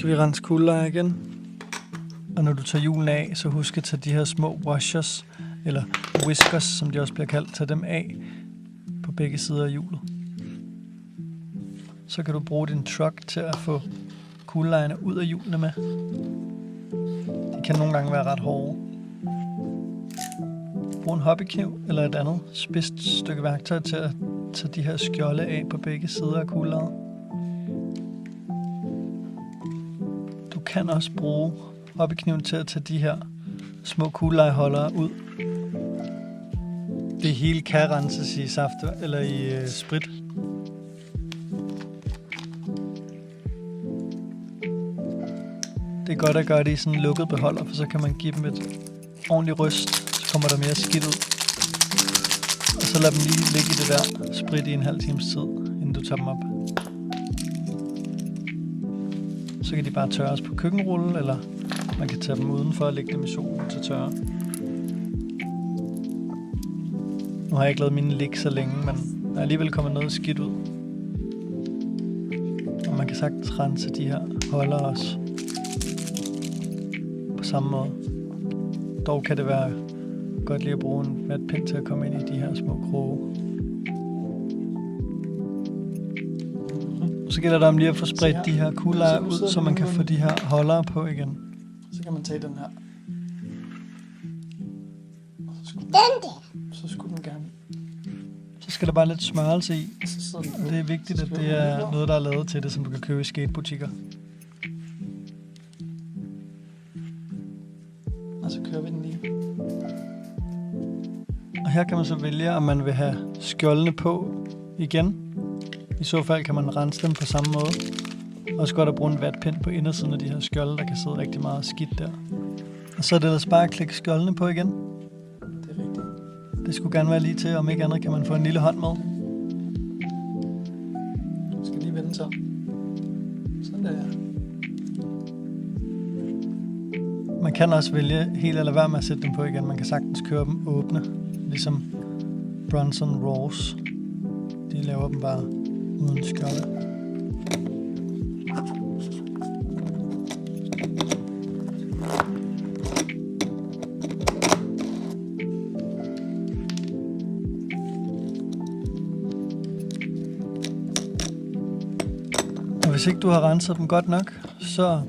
skal vi rense kuglelejer igen. Og når du tager hjulene af, så husk at tage de her små washers, eller whiskers, som de også bliver kaldt, tage dem af på begge sider af hjulet. Så kan du bruge din truck til at få kuglelejerne ud af hjulene med. De kan nogle gange være ret hårde. Brug en hobbykniv eller et andet spidst stykke værktøj til at tage de her skjolde af på begge sider af kuglelejet. Du kan også bruge hobbykniven til at tage de her små kuglelejeholdere ud. Det hele kan renses i saft eller i sprit. Det er godt at gøre det i sådan en lukket beholder, for så kan man give dem et ordentligt ryst, så kommer der mere skidt ud. Og så lad dem lige ligge i det der sprit i en halv times tid, inden du tager dem op. Så kan de bare tørres på køkkenrulle, eller man kan tage dem udenfor og lægge dem i solen til tørre. Nu har jeg ikke lavet mine ligge så længe, men der er alligevel kommet noget skidt ud. Og man kan sagtens rense de her holder også på samme måde. Dog kan det være godt lige at bruge en vatpind til at komme ind i de her små kroge. Så gælder det om lige at få spredt de her kuglelejer ud, så man kan få de her holdere på igen. Så kan man tage den her. Så skulle den gerne. Så skal der bare lidt smørelse i. Og det er vigtigt, at det er noget, der er lavet til det, som du kan købe i skatebutikker. Og så kører vi den lige. Og her kan man så vælge, om man vil have skjoldene på igen. I så fald kan man rense dem på samme måde. Også godt at bruge en vatpind på indersiden af de her skjolde, der kan sidde rigtig meget skidt der. Og så er det ellers bare at klikke skjoldene på igen. Det er rigtigt. Det skulle gerne være lige til, om ikke andet kan man få en lille hånd med. Jeg skal lige vende så. Sådan der. Man kan også vælge helt eller være med at sætte dem på igen. Man kan sagtens køre dem åbne, ligesom Bronson Raws. De laver dem bare uden skjolde. Og hvis ikke du har renset dem godt nok, så